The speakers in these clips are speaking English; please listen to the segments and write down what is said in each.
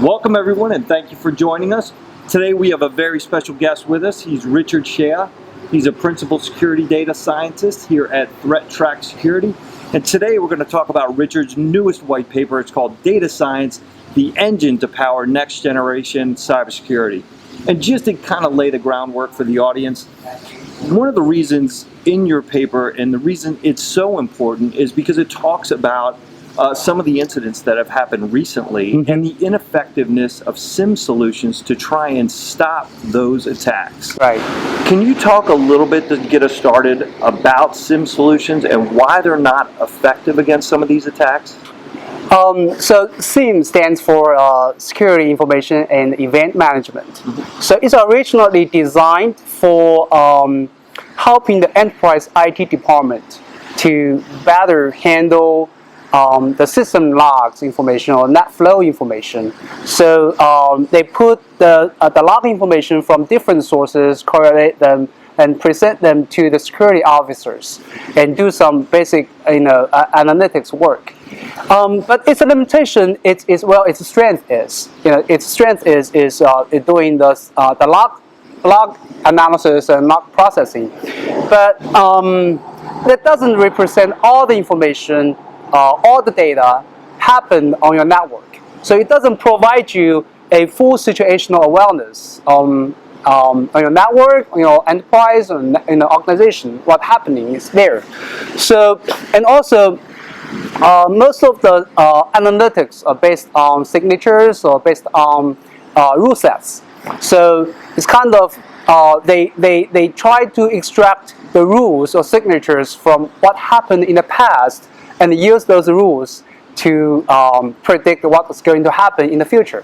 Welcome everyone, and thank you for joining us. Today we have a very special guest with us. He's Richard Xie. He's a principal security data scientist here at ThreatTrack Security. And today we're going to talk about Richard's newest white paper. It's called Data Science, the Engine to Power Next Generation Cybersecurity. And just to kind of lay the groundwork for the audience, one of the reasons in your paper, and the reason it's so important, is because it talks about some of the incidents that have happened recently and the ineffectiveness of SIM solutions to try and stop those attacks. Right. Can you talk a little bit to get us started about SIM solutions and why they're not effective against some of these attacks? So SIM stands for Security Information and Event Management. So it's originally designed for helping the enterprise IT department to better handle the system logs information or net flow information. So they put the log information from different sources, correlate them, and present them to the security officers, and do some basic, analytics work. But its limitation, its strength is, doing the log analysis and log processing. But that doesn't represent all the information. All the data happen on your network. So it doesn't provide you a full situational awareness on your network, on your enterprise, or in the organization. What's happening is there. So, and also, most of the analytics are based on signatures or based on rule sets. So it's kind of, they try to extract the rules or signatures from what happened in the past and use those rules to predict what is going to happen in the future.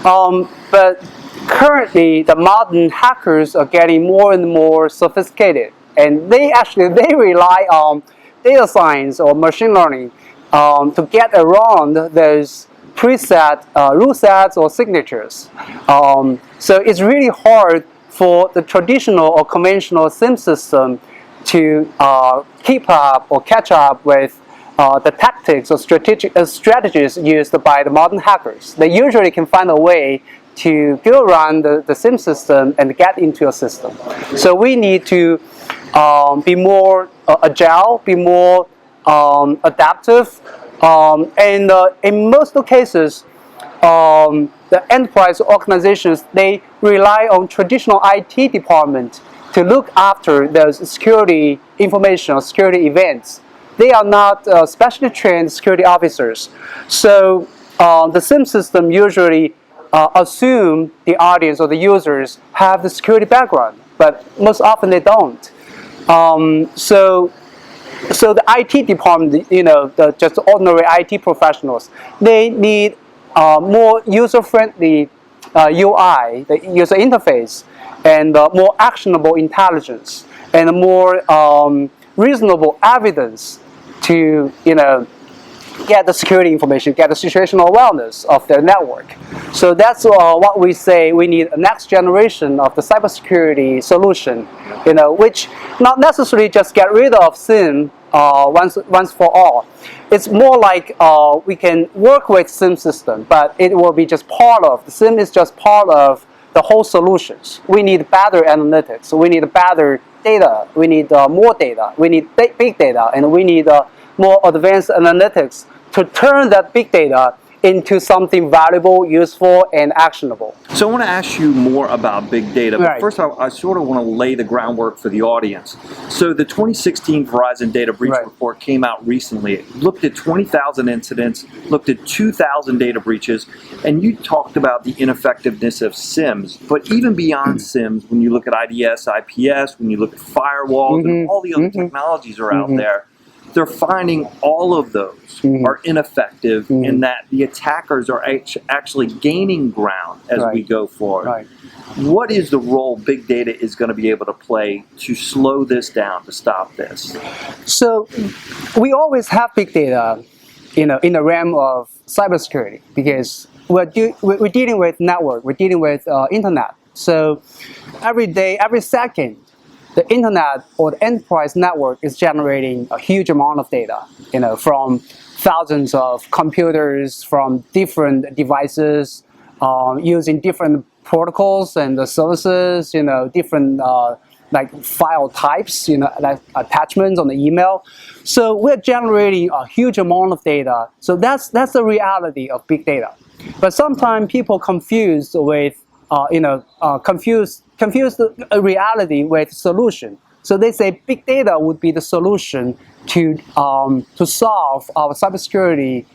But currently, the modern hackers are getting more and more sophisticated, and they rely on data science or machine learning to get around those preset rule sets or signatures. So it's really hard for the traditional or conventional SIM system to keep up or catch up with the tactics or strategies used by the modern hackers. They usually can find a way to go around the SIM system and get into a system. So we need to be more agile, be more adaptive, and in most cases, the enterprise organizations, they rely on traditional IT department to look after those security information or security events. They are not specially trained security officers. So the SIM system usually assume the audience or the users have the security background, but most often they don't. So the IT department, just ordinary IT professionals, they need more user-friendly UI, the user interface, and more actionable intelligence, and more reasonable evidence to get the security information, get the situational awareness of their network. So that's what we say we need a next generation of the cybersecurity solution, which not necessarily just get rid of SIM once for all. It's more like we can work with SIM system, but it will be just part of, the SIM is just part of the whole solutions. We need better analytics, we need better data, we need more data, we need big data, and we need more advanced analytics to turn that big data into something valuable, useful, and actionable. So I want to ask you more about big data, but Right. first I sort of want to lay the groundwork for the audience. So the 2016 Verizon Data Breach Right. Report came out recently. It looked at 20,000 incidents, looked at 2,000 data breaches, and you talked about the ineffectiveness of SIMs. But even beyond SIMs, when you look at IDS, IPS, when you look at firewalls, and all the other technologies are out there, they're finding all of those are ineffective and that the attackers are actually gaining ground as we go forward. Right. What is the role big data is going to be able to play to slow this down, to stop this? So we always have big data, in the realm of cybersecurity, because we're dealing with network, we're dealing with internet. So every day, every second, the internet or the enterprise network is generating a huge amount of data, from thousands of computers, from different devices, using different protocols and the services, different like file types, like attachments on the email. So we're generating a huge amount of data. So that's the reality of big data. But sometimes people confuse with confuse the reality with solution. So they say big data would be the solution to solve our cybersecurity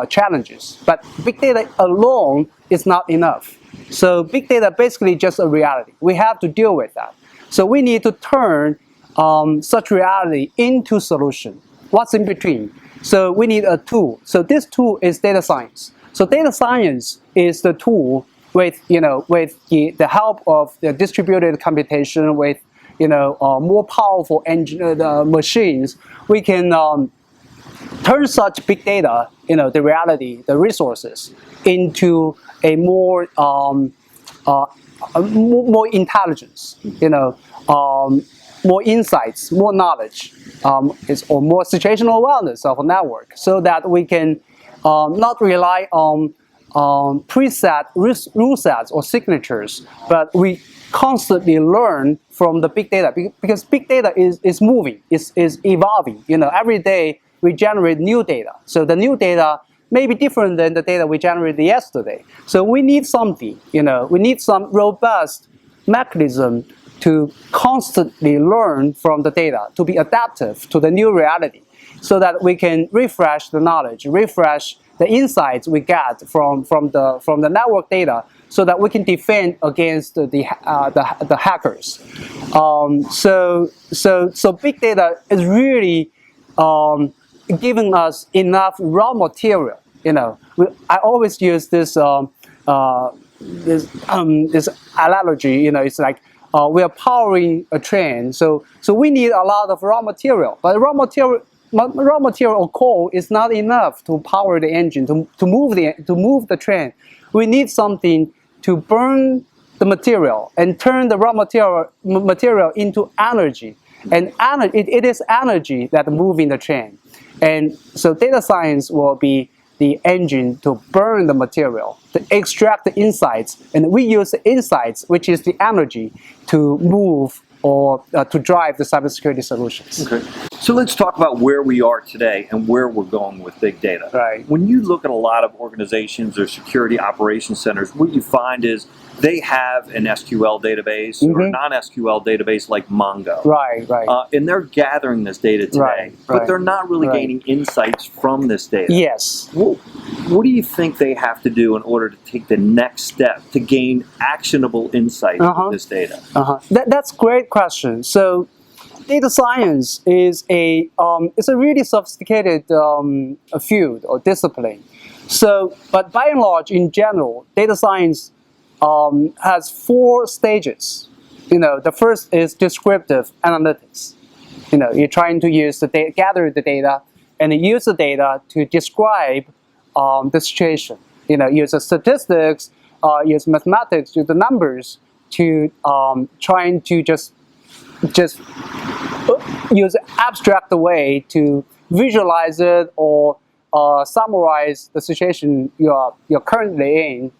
challenges. But big data alone is not enough. So big data basically just a reality. We have to deal with that. So we need to turn such reality into solution. What's in between? So we need a tool. So this tool is data science. So data science is the tool with the help of the distributed computation, with more powerful machines, we can turn such big data, the reality, the resources, into a more intelligence, more insights, more knowledge, or more situational awareness of a network, so that we can not rely on preset rule sets or signatures, but we constantly learn from the big data, because big data is moving, is evolving. Every day we generate new data. So the new data may be different than the data we generated yesterday. So we need something, we need some robust mechanism to constantly learn from the data, to be adaptive to the new reality, so that we can refresh the knowledge, refresh the insights we get from the network data, so that we can defend against the hackers. So big data is really giving us enough raw material. I always use this analogy. It's like we are powering a train. So we need a lot of raw material, but raw material or coal is not enough to power the engine, to move the train. We need something to burn the material and turn the raw material into energy. And it is energy that moving the train. And so data science will be the engine to burn the material, to extract the insights, and we use the insights, which is the energy, to move or to drive the cybersecurity solutions. Okay. So let's talk about where we are today and where we're going with big data. Right. When you look at a lot of organizations or security operations centers, what you find is they have an SQL database or a non-SQL database like Mongo. Right, right. And they're gathering this data today, but they're not really gaining insights from this data. Yes. What do you think they have to do in order to take the next step to gain actionable insights from this data? That's a great question. So data science is it's a really sophisticated field or discipline. So, but by and large, in general, data science has 4 stages. The first is descriptive analytics. You're trying to use the data, gather the data, and use the data to describe the situation. Use the statistics, use mathematics, use the numbers to trying to just use abstract way to visualize it or summarize the situation you're currently in.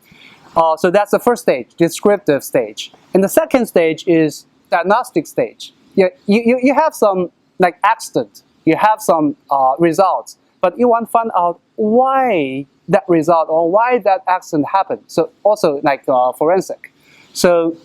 So that's the first stage, descriptive stage. And the second stage is diagnostic stage. You have some like accident, you have some results, but you want to find out why that result or why that accident happened. So also like forensic. So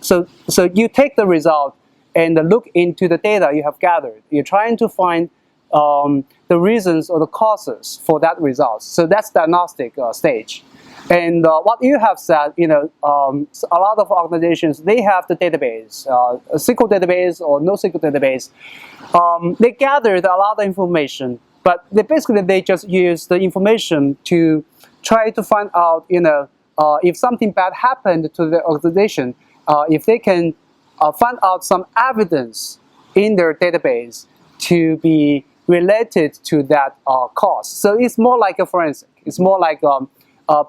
you take the result and look into the data you have gathered. You're trying to find the reasons or the causes for that result. So that's diagnostic stage. And what you have said, a lot of organizations, they have the database, a SQL database or no SQL database. They gathered a lot of information, but they just use the information to try to find out, if something bad happened to the organization, if they can find out some evidence in their database to be related to that cause. So it's more like a forensic. It's more like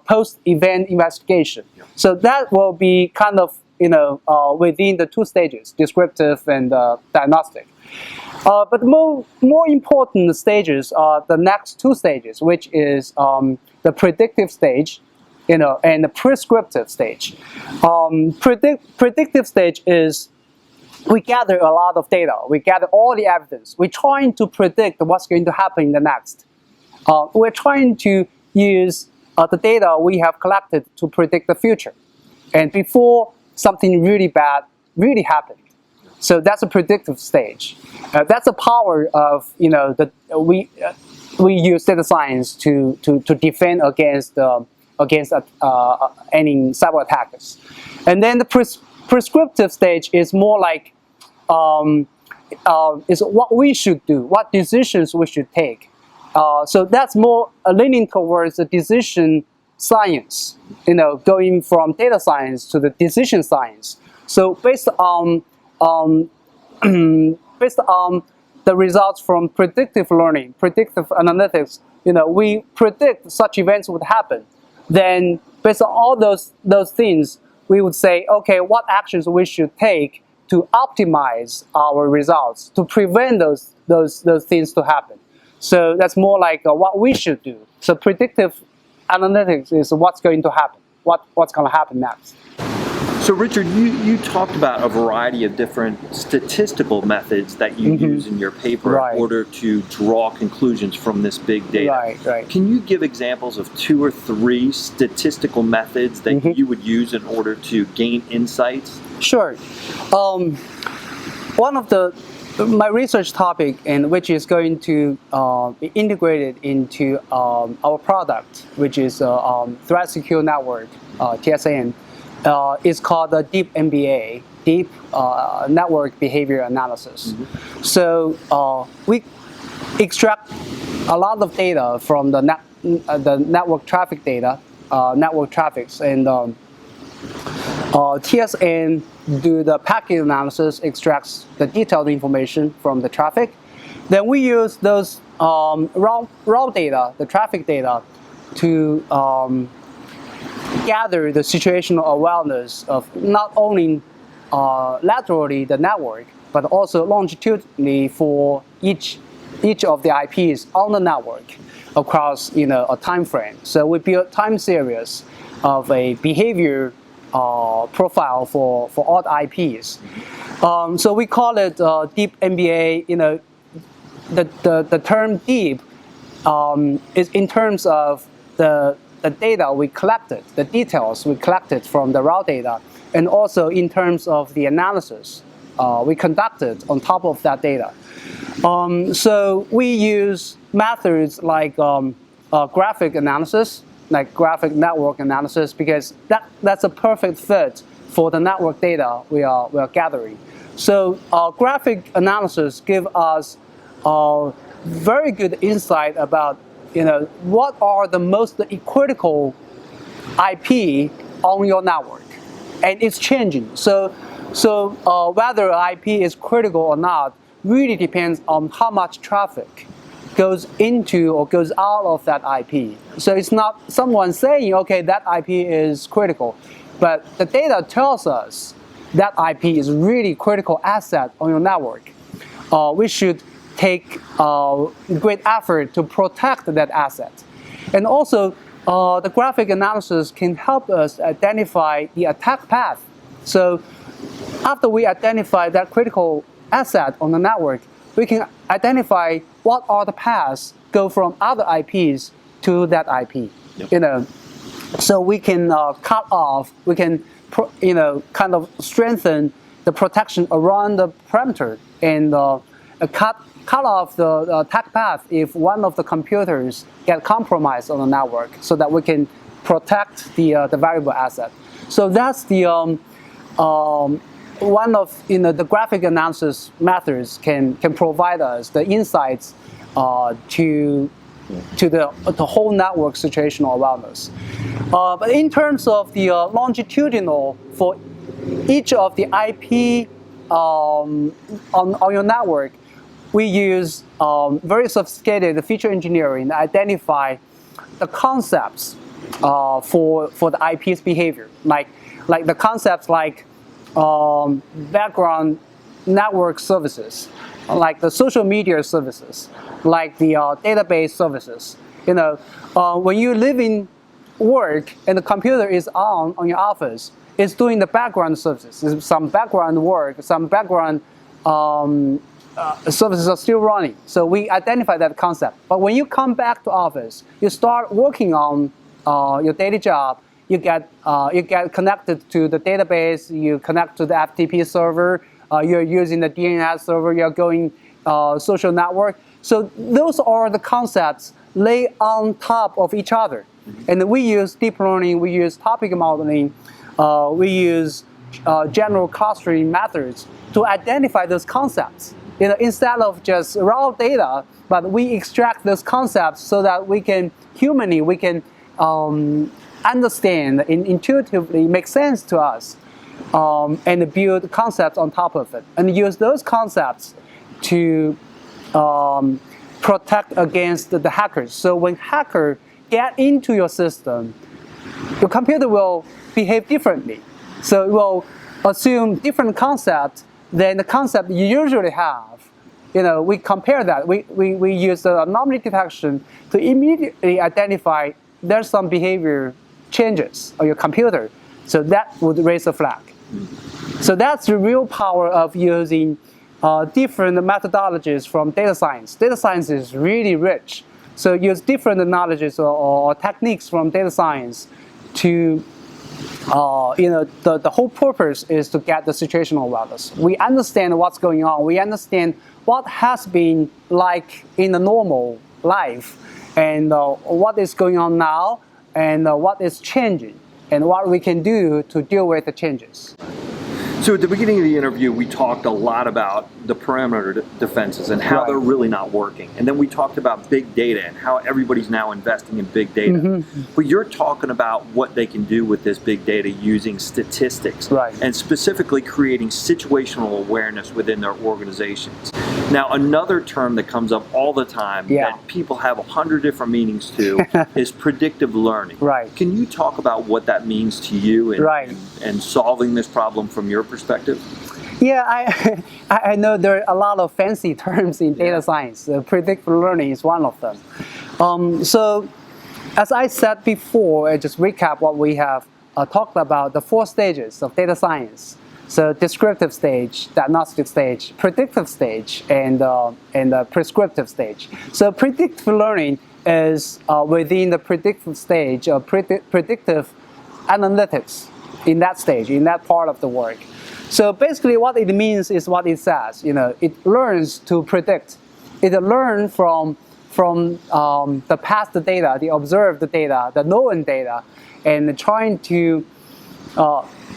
post-event investigation. So that will be kind of, within the 2 stages, descriptive and diagnostic. But more important stages are the next 2 stages, which is the predictive stage and the prescriptive stage. Predictive stage is we gather a lot of data. We gather all the evidence. We're trying to predict what's going to happen in the next. We're trying to use the data we have collected to predict the future, and before something really bad really happened. So that's a predictive stage. That's the power of we use data science to defend against any cyber attackers. And then the prescriptive stage is more like is what we should do, what decisions we should take. So that's more leaning towards the decision science, going from data science to the decision science. So based on the results from predictive learning, predictive analytics, we predict such events would happen. Then based on all those things, we would say, okay, what actions we should take to optimize our results, to prevent those things to happen. So that's more like what we should do. So predictive analytics is what's going to happen, what's going to happen next. So Richard, you talked about a variety of different statistical methods that you use in your paper in order to draw conclusions from this big data. Right. Can you give examples of 2 or 3 statistical methods that you would use in order to gain insights? Sure. One of my research topic, and which is going to be integrated into our product, which is Threat Secure Network, TSN, is called the Deep MBA, Deep Network Behavior Analysis. So we extract a lot of data from the network traffic data, network traffics, and TSN do the packet analysis, extracts the detailed information from the traffic. Then we use those raw data, the traffic data, to gather the situational awareness of not only laterally the network, but also longitudinally for each of the IPs on the network across a time frame. So we build time series of a behavior profile for all the IPs. So we call it Deep MBA. The term deep is in terms of the data we collected, the details we collected from the raw data, and also in terms of the analysis we conducted on top of that data. So we use methods like graphic analysis, like graphic network analysis, because that's a perfect fit for the network data we are gathering. So graphic analysis give us very good insight about what are the most critical IP on your network, and it's changing. So whether IP is critical or not really depends on how much traffic goes into or goes out of that IP. So it's not someone saying, okay, that IP is critical, but the data tells us that IP is really critical asset on your network. We should take great effort to protect that asset. And also, the graphic analysis can help us identify the attack path. So after we identify that critical asset on the network, we can identify what are the paths go from other IPs to that IP. Yep. So we can cut off, we can kind of strengthen the protection around the perimeter and cut off the attack path if one of the computers get compromised on the network, so that we can protect the valuable asset. So that's the one of the graphic analysis methods can provide us the insights to the whole network situational awareness. But in terms of the longitudinal, for each of the IP on your network, we use very sophisticated feature engineering to identify the concepts for the IP's behavior, like the concepts like background network services, like the social media services, like the database services. When you live in work and the computer is on your office, it's doing the background services, some background work, some background services are still running. So we identify that concept. But when you come back to office, you start working on your daily job. You get connected to the database. You connect to the FTP server. You're using the DNS server. You're going social network. So those are the concepts lay on top of each other. And we use deep learning. We use topic modeling. We use general clustering methods to identify those concepts. Instead of just raw data, but we extract those concepts so that we can understand and intuitively make sense to us, and build concepts on top of it, and use those concepts to protect against the hackers. So when hackers get into your system, your computer will behave differently. So it will assume different concepts than the concept you usually have. We compare that. We use the anomaly detection to immediately identify there's some behavior changes on your computer. So that would raise a flag. So that's the real power of using different methodologies from data science. Data science is really rich. So use different knowledges or techniques from data science to, the whole purpose is to get the situational awareness. We understand what's going on. We understand what has been like in the normal life, and what is going on now, and what is changing, and what we can do to deal with the changes. So at the beginning of the interview, we talked a lot about the perimeter defenses and how they're really not working. And then we talked about big data and how everybody's now investing in big data. But you're talking about what they can do with this big data using statistics, and specifically creating situational awareness within their organizations. Now, another term that comes up all the time that people have 100 different meanings to is predictive learning. Can you talk about what that means to you and solving this problem from your perspective? Yeah, I know there are a lot of fancy terms in data science. Predictive learning is one of them. So as I said before, I just recap what we have talked about, the 4 stages of data science. So descriptive stage, diagnostic stage, predictive stage, and prescriptive stage. So predictive learning is within the predictive stage of predictive analytics in that stage, in that part of the work. So basically what it means is what it says. It learns to predict. It learns from the past data, the observed data, the known data, and trying to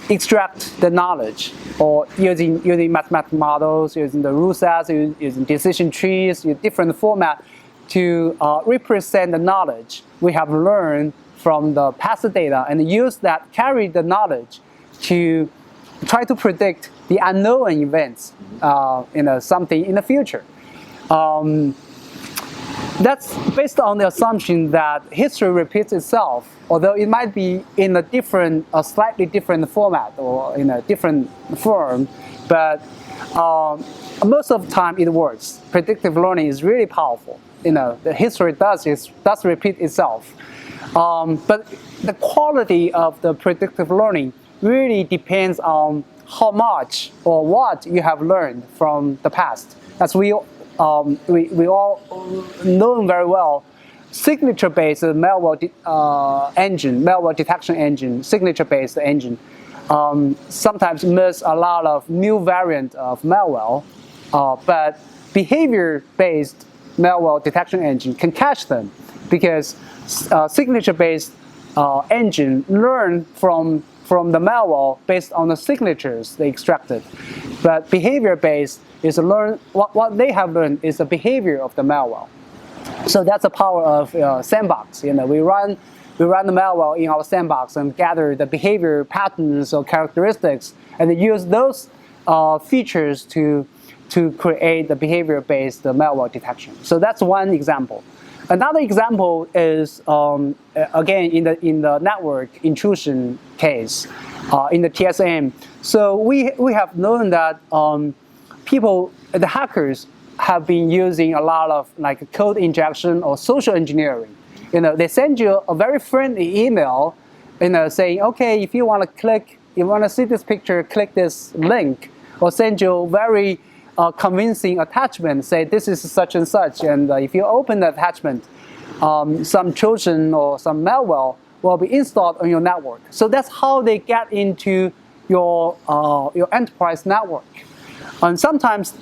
extract the knowledge, or using mathematical models, using the rule sets, using decision trees, different format to represent the knowledge we have learned from the past data, and use that, carry the knowledge to try to predict the unknown events, something in the future. That's based on the assumption that history repeats itself, although it might be in a slightly different format or in a different form, but most of the time it works. Predictive learning is really powerful. The history does repeat itself. But the quality of the predictive learning really depends on how much or what you have learned from the past. As we all know very well, signature-based malware detection engine, signature-based engine, sometimes miss a lot of new variant of malware, but behavior-based malware detection engine can catch them, because signature-based engine learn from the malware based on the signatures they extracted. But behavior-based is what they have learned is the behavior of the malware. So that's the power of sandbox. We run the malware in our sandbox and gather the behavior patterns or characteristics, and use those features to create the behavior-based malware detection. So that's one example. Another example is again in the network intrusion case, in the TSM. So we have known that the hackers have been using a lot of code injection or social engineering. They send you a very friendly email, saying, okay, if you want to click, you want to see this picture, click this link, or send you very convincing attachment, say this is such and such, and if you open the attachment, some Trojan or some malware will be installed on your network. So that's how they get into your enterprise network. And sometimes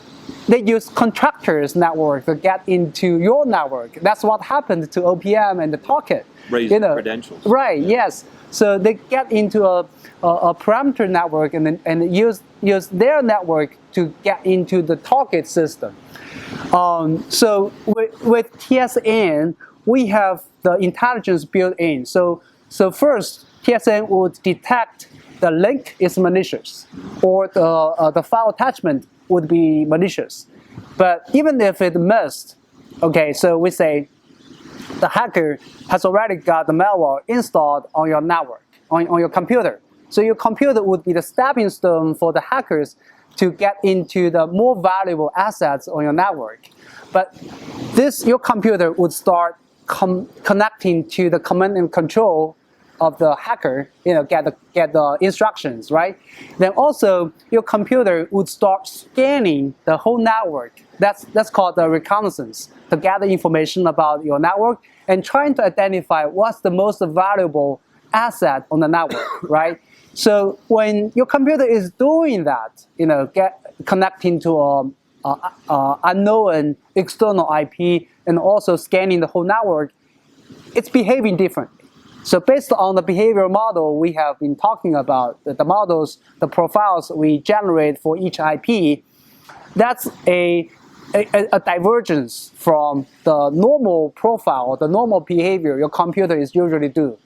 they use contractors' network to get into your network. That's what happened to OPM and the Target. Raising credentials. Right, yes. So they get into a parameter network and use their network to get into the Target system. So with TSN, we have the intelligence built in. So first, TSN would detect the link is malicious, or the file attachment would be malicious. But even if it missed, okay, so we say the hacker has already got the malware installed on your network, on your computer. So your computer would be the stepping stone for the hackers to get into the more valuable assets on your network. But your computer would start connecting to the command and control of the hacker, get the instructions, right? Then also your computer would start scanning the whole network. That's called the reconnaissance, to gather information about your network and trying to identify what's the most valuable asset on the network, right? So when your computer is doing that, connecting to a unknown external IP and also scanning the whole network, it's behaving differently. So based on the behavioral model we have been talking about, the models, the profiles we generate for each IP, that's a divergence from the normal profile, the normal behavior your computer is usually doing.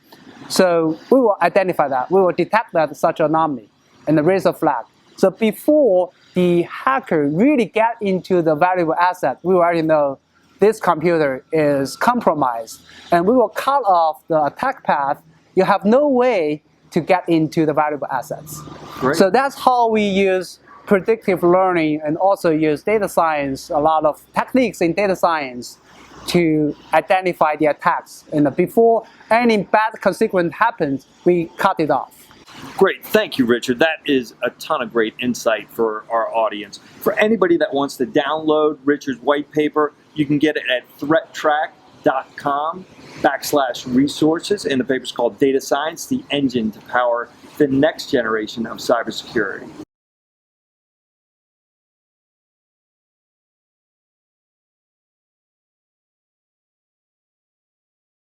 So we will identify that. We will detect that such anomaly and raise a flag. So before the hacker really get into the valuable asset, we already know this computer is compromised, and we will cut off the attack path. You have no way to get into the valuable assets. Great. So that's how we use predictive learning and also use data science, a lot of techniques in data science to identify the attacks. And before any bad consequence happens, we cut it off. Great, thank you, Richard. That is a ton of great insight for our audience. For anybody that wants to download Richard's white paper, you can get it at threattrack.com/resources, and the paper's called Data Science, the Engine to Power the Next Generation of Cybersecurity.